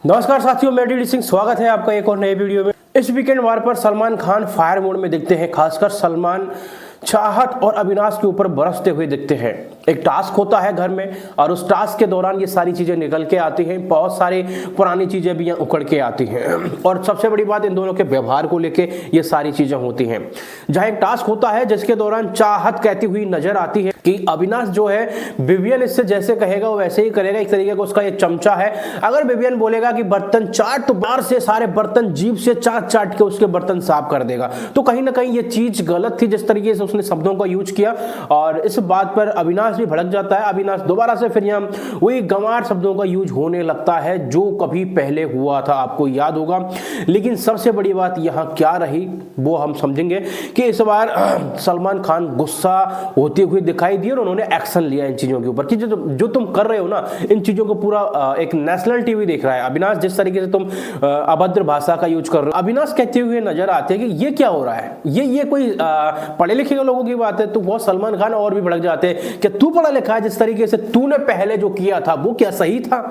नमस्कार साथियों, मैं डी सिंह स्वागत है आपका एक और नए वीडियो में। इस वीकेंड वार पर सलमान खान फायर मोड में दिखते हैं। खासकर सलमान चाहत और अविनाश के ऊपर बरसते हुए दिखते हैं। एक टास्क होता है घर में और उस टास्क के दौरान ये सारी चीजें निकल के आती हैं। बहुत सारी पुरानी चीजें भी यहाँ उखड़ के आती हैं और सबसे बड़ी बात इन दोनों के व्यवहार को लेके ये सारी चीजें होती हैं। जहाँ एक टास्क होता है जिसके दौरान चाहत कहती हुई नजर आती है कि अविनाश जो है विवियन इससे जैसे कहेगा वो वैसे ही करेगा। एक तरीके का उसका एक चमचा है। अगर विवियन बोलेगा कि बर्तन चाट तो बाहर से सारे बर्तन जीभ से चाट चाट के उसके बर्तन साफ कर देगा। तो कहीं ना कहीं ये चीज गलत थी जिस तरीके से उसने शब्दों का यूज किया और इस बात पर अविनाश भी भड़क जाता है। अविनाश दोबारा से फिर यहाँ वही गंवार शब्दों का यूज होने लगता है जो कभी पहले हुआ था, आपको याद होगा। लेकिन सबसे बड़ी बात यहाँ क्या रही वो हम समझेंगे कि इस बार सलमान खान गुस्सा होते हुए दिखाई दिए और उन्होंने एक्शन लिया इन चीजों के ऊपर कि जो तुम कर रहे हो ना, इन चीजों को पूरा एक नेशनल टीवी देख रहा है। अविनाश जिस तरीके से तुम अभद्र भाषा का यूज कर रहे हो, अविनाश कहते हुए नजर आते हैं कि ये क्या हो रहा है, ये कोई पढ़े लिखे लोगों की बात है। तो वो सलमान खान और भी भड़क जाते हैं कि तू पढ़ा लिखा है, जिस तरीके से तूने पहले जो किया था वो क्या सही था।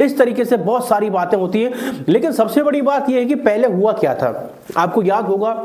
इस तरीके से बहुत सारी बातें होती हैं। लेकिन सबसे बड़ी बात यह है कि पहले हुआ क्या था। आपको याद होगा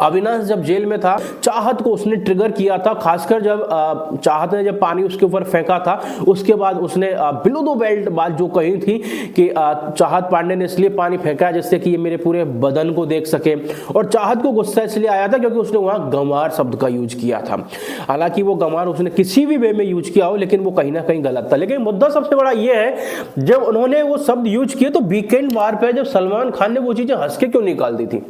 अविनाश जब जेल में था, चाहत को उसने ट्रिगर किया था। खासकर जब चाहत ने जब पानी उसके ऊपर फेंका था, उसके बाद उसने बिलो दो बेल्ट बात जो कही थी कि चाहत पांडे ने इसलिए पानी फेंका जिससे कि ये मेरे पूरे बदन को देख सके। और चाहत को गुस्सा इसलिए आया था क्योंकि उसने वहां गंवार शब्द का यूज किया था। हालांकि वो गंवार उसने किसी भी वे में यूज किया हो, लेकिन वो कहीं ना कहीं गलत था। लेकिन मुद्दा सबसे बड़ा ये है, जब उन्होंने वो शब्द यूज किए तो वीकेंड वार पे जब सलमान खान ने वो चीजें हंस के क्यों निकाल दी थी।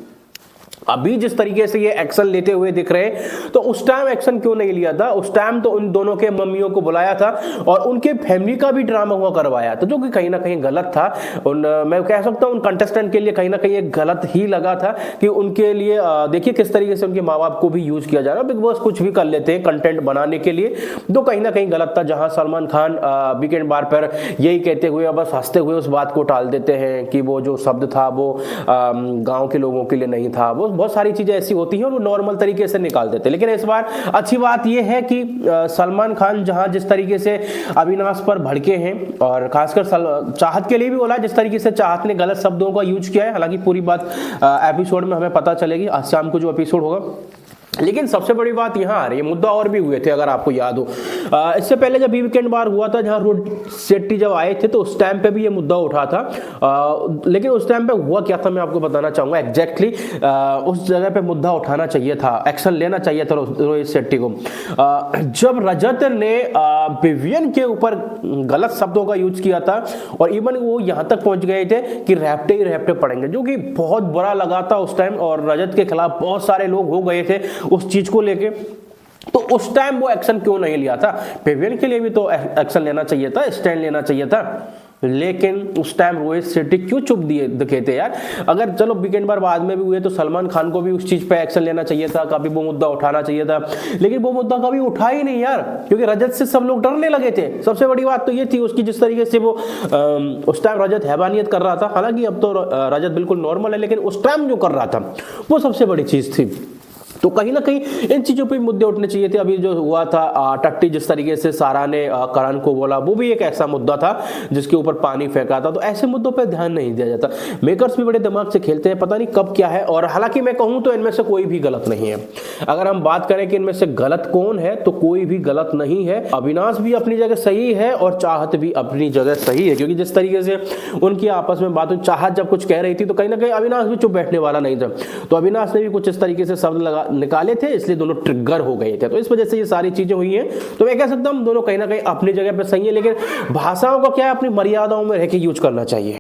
अभी जिस तरीके से ये एक्शन लेते हुए दिख रहे हैं, तो उस टाइम एक्शन क्यों नहीं लिया था। उस टाइम तो उन दोनों के मम्मियों को बुलाया था और उनके फैमिली का भी ड्रामा हुआ करवाया था, जो कि कहीं ना कहीं गलत था। मैं कह सकता हूं उन कंटेस्टेंट के लिए कहीं ना कहीं एक गलत ही लगा था कि उनके लिए देखिए किस तरीके से उनके माँ बाप को भी यूज किया जा रहा है। बिग बॉस कुछ भी कर लेते हैं कंटेंट बनाने के लिए, तो कहीं ना कहीं गलत था। जहां सलमान खान वीकेंड बार पर यही कहते हुए बस हंसते हुए उस बात को टाल देते हैं कि वो जो शब्द था वो गाँव के लोगों के लिए नहीं था। वो बहुत सारी चीजें ऐसी होती हैं और वो नॉर्मल तरीके से निकाल देते हैं। लेकिन इस बार अच्छी बात यह है कि सलमान खान जहां जिस तरीके से अविनाश पर भड़के हैं और खासकर चाहत के लिए भी बोला, जिस तरीके से चाहत ने गलत शब्दों का यूज किया है। हालांकि पूरी बात एपिसोड में हमें पता चलेगी, आज शाम को जो एपिसोड होगा। लेकिन सबसे बड़ी बात यहाँ आ रही है, मुद्दा और भी हुए थे अगर आपको याद हो। इससे पहले जब वीकेंड बार हुआ था, जहाँ रोड शेट्टी जब आए थे, तो उस टाइम पे भी ये मुद्दा उठा था। लेकिन उस टाइम पे हुआ क्या था मैं आपको बताना चाहूँगा एग्जैक्टली। उस जगह पे मुद्दा उठाना चाहिए था, एक्शन लेना चाहिए था रोहित शेट्टी को। जब रजत ने विवियन के ऊपर गलत शब्दों का यूज किया था और इवन वो यहाँ तक पहुँच गए थे कि रैप्टे ही रैप्टे पड़ेंगे, जो कि बहुत बुरा लगा था उस टाइम। और रजत के खिलाफ बहुत सारे लोग हो गए थे उस चीज को लेके। तो उस टाइम वो एक्शन क्यों नहीं लिया था। विवियन के लिए भी तो एक्शन लेना चाहिए था, स्टैंड लेना चाहिए था। लेकिन उस टाइम रोहित शेट्टी क्यों चुप दिखे थे यार। अगर चलो वीकेंड बार बाद में भी हुए तो सलमान खान को भी उस चीज पे एक्शन लेना चाहिए था, कभी वो मुद्दा उठाना चाहिए था। लेकिन वो मुद्दा कभी उठा ही नहीं यार, क्योंकि रजत से सब लोग डरने लगे थे। सबसे बड़ी बात तो ये थी उसकी जिस तरीके से वो उस टाइम रजत हैवानियत कर रहा था। हालांकि अब तो रजत बिल्कुल नॉर्मल है, लेकिन उस टाइम जो कर रहा था वो सबसे बड़ी चीज थी। तो कहीं ना कहीं इन चीजों पे मुद्दे उठने चाहिए थे। अभी जो हुआ था टट्टी जिस तरीके से सारा ने करण को बोला, वो भी एक ऐसा मुद्दा था जिसके ऊपर पानी फेंका था। तो ऐसे मुद्दों पे ध्यान नहीं दिया जाता। मेकर्स भी बड़े दिमाग से खेलते हैं, पता नहीं कब क्या है। और हालांकि मैं कहूं तो इनमें से कोई भी गलत नहीं है। अगर हम बात करें कि इनमें से गलत कौन है, तो कोई भी गलत नहीं है। अविनाश भी अपनी जगह सही है और चाहत भी अपनी जगह सही है, क्योंकि जिस तरीके से उनकी आपस में बात हुई, चाहत जब कुछ कह रही थी तो कहीं ना कहीं अविनाश भी चुप बैठने वाला नहीं था। तो अविनाश ने भी कुछ इस तरीके से शब्द निकाले थे, इसलिए दोनों ट्रिगर हो गए थे। तो इस वजह से ये सारी चीजें हुई हैं। तो मैं कह सकता हूं दोनों कहीं ना कहीं अपनी जगह पे सही है, लेकिन भाषाओं को क्या है अपनी मर्यादाओं में रह के यूज करना चाहिए।